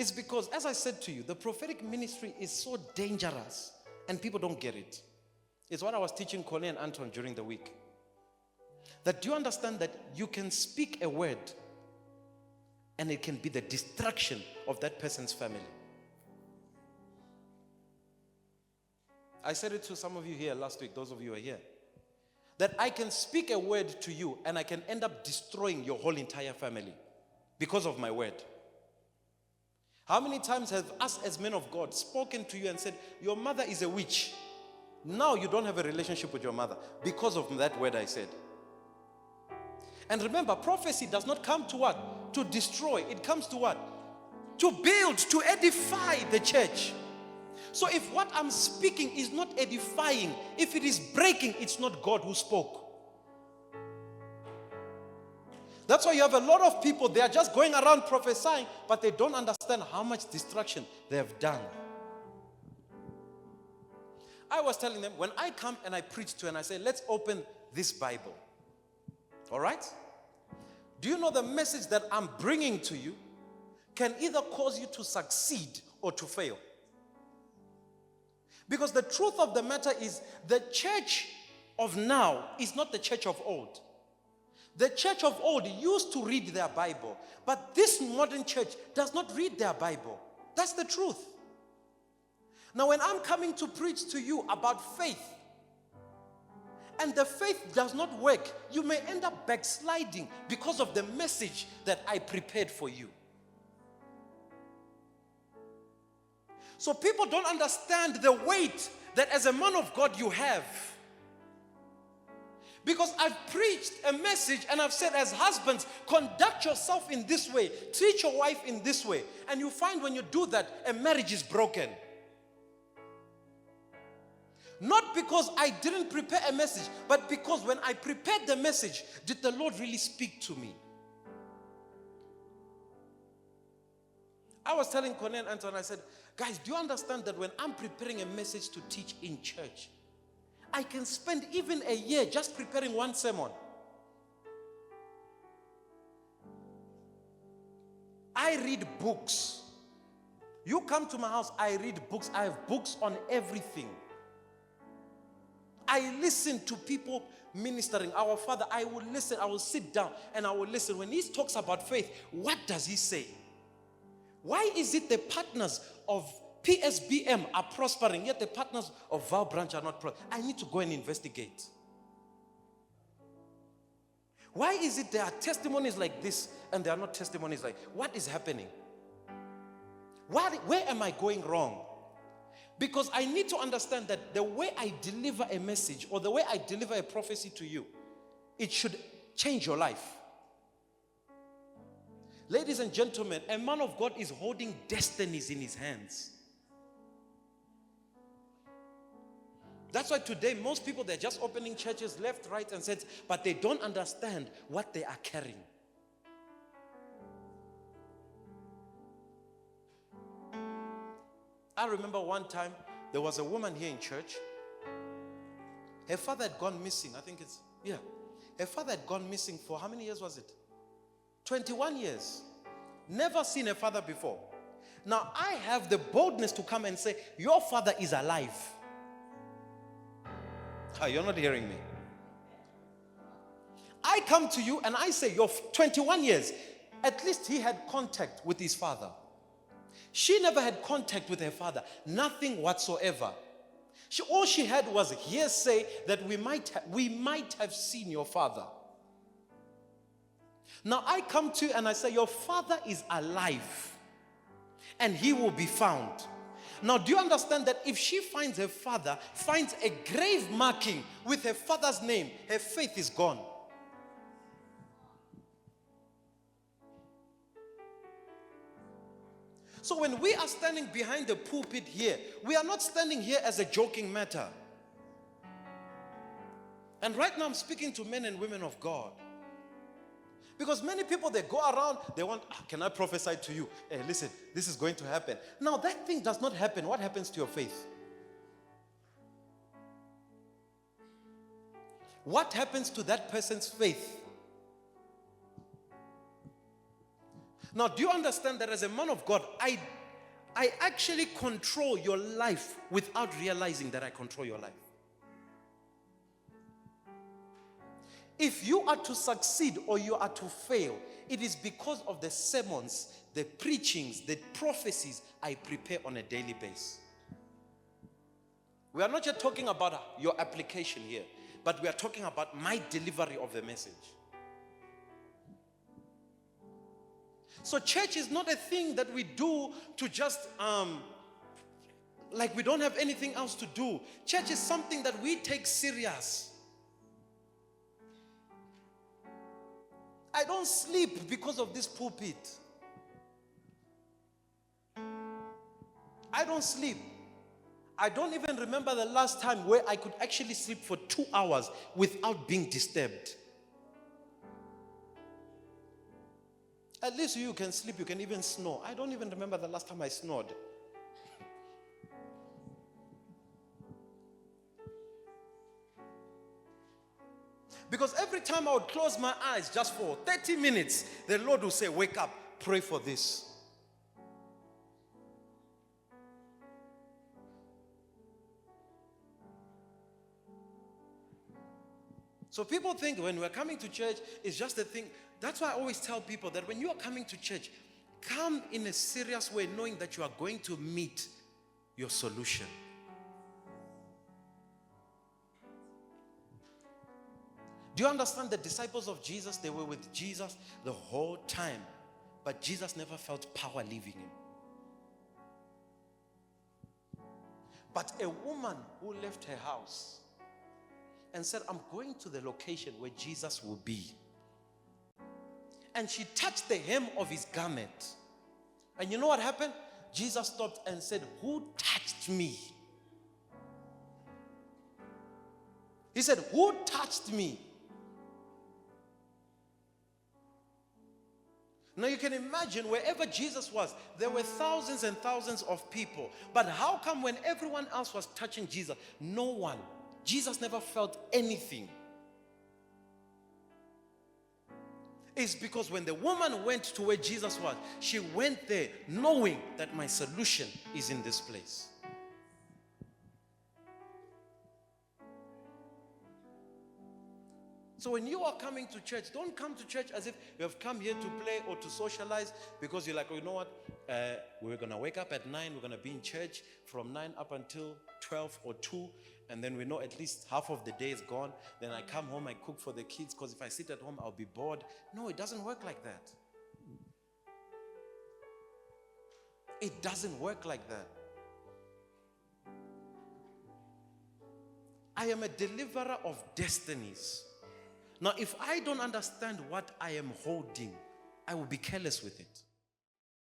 is because, as I said to you, the prophetic ministry is so dangerous and people don't get it. It's what I was teaching Connie and Anton during the week. That do you understand that you can speak a word and it can be the destruction of that person's family? I said it to some of you here last week, those of you who are here. That I can speak a word to you and I can end up destroying your whole entire family because of my word. How many times have us as men of God spoken to you and said, your mother is a witch. Now you don't have a relationship with your mother because of that word I said. And remember, prophecy does not come to what? To destroy. It comes to what? To build, to edify the church. So if what I'm speaking is not edifying, if it is breaking, it's not God who spoke. That's why you have a lot of people, they are just going around prophesying, but they don't understand how much destruction they have done. I was telling them, when I come and I preach to and I say, let's open this Bible. All right? Do you know the message that I'm bringing to you can either cause you to succeed or to fail? Because the truth of the matter is the church of now is not the church of old. The church of old used to read their Bible, but this modern church does not read their Bible. That's the truth. Now, when I'm coming to preach to you about faith, and the faith does not work, you may end up backsliding because of the message that I prepared for you. So people don't understand the weight that as a man of God you have. Because I've preached a message and I've said, as husbands, conduct yourself in this way, treat your wife in this way. And you find when you do that, a marriage is broken. Not because I didn't prepare a message, but because when I prepared the message, did the Lord really speak to me? I was telling Connie and Anton, I said, guys, do you understand that when I'm preparing a message to teach in church, I can spend even a year just preparing one sermon. I read books. You come to my house, I read books. I have books on everything. I listen to people ministering. Our Father, I will listen. I will sit down and I will listen. When he talks about faith, what does he say? Why is it the partners of PSBM are prospering, yet the partners of Vow Branch are not prospering? I need to go and investigate. Why is it there are testimonies like this and there are not testimonies like, what is happening? Where am I going wrong? Because I need to understand that the way I deliver a message or the way I deliver a prophecy to you, it should change your life. Ladies and gentlemen, a man of God is holding destinies in his hands. That's why today most people, they're just opening churches left, right, and center, but they don't understand what they are carrying. I remember one time, there was a woman here in church. Her father had gone missing. Her father had gone missing for how many years was it? 21 years. Never seen her father before. Now, I have the boldness to come and say, your father is alive. You're not hearing me. I come to you and I say, you're 21 years. At least he had contact with his father. She never had contact with her father. Nothing whatsoever. All she had was hearsay that we might have seen your father. Now I come to you and I say, your father is alive and he will be found. Now, do you understand that if she finds her father, finds a grave marking with her father's name, her faith is gone? So when we are standing behind the pulpit here, we are not standing here as a joking matter. And right now I'm speaking to men and women of God. Because many people, they go around, they want, can I prophesy to you? Hey, listen, this is going to happen. Now that thing does not happen. What happens to your faith? What happens to that person's faith? Now, do you understand that as a man of God, I actually control your life without realizing that I control your life? If you are to succeed or you are to fail, it is because of the sermons, the preachings, the prophecies I prepare on a daily basis. We are not just talking about your application here, but we are talking about my delivery of the message. So church is not a thing that we do to just, like we don't have anything else to do. Church is something that we take serious. I don't sleep because of this pulpit. I don't sleep. I don't even remember the last time where I could actually sleep for 2 hours without being disturbed. At least you can sleep, you can even snore. I don't even remember the last time I snored. Because every time I would close my eyes just for 30 minutes, the Lord will say, wake up, pray for this. So people think when we're coming to church, it's just a thing. That's why I always tell people that when you are coming to church, come in a serious way, knowing that you are going to meet your solution. Do you understand the disciples of Jesus? They were with Jesus the whole time, but Jesus never felt power leaving him. But a woman who left her house and said, I'm going to the location where Jesus will be. And she touched the hem of his garment. And you know what happened? Jesus stopped and said, who touched me? He said, who touched me? Now you can imagine wherever Jesus was, there were thousands and thousands of people. But how come when everyone else was touching Jesus, no one? Jesus never felt anything. It's because when the woman went to where Jesus was, she went there knowing that my solution is in this place. So when you are coming to church, don't come to church as if you have come here to play or to socialize, because you're like, oh, you know what? We're going to wake up at 9. We're going to be in church from 9 up until 12 or 2. And then we know at least half of the day is gone. Then I come home, I cook for the kids, because if I sit at home, I'll be bored. No, it doesn't work like that. It doesn't work like that. I am a deliverer of destinies. Now, if I don't understand what I am holding, I will be careless with it.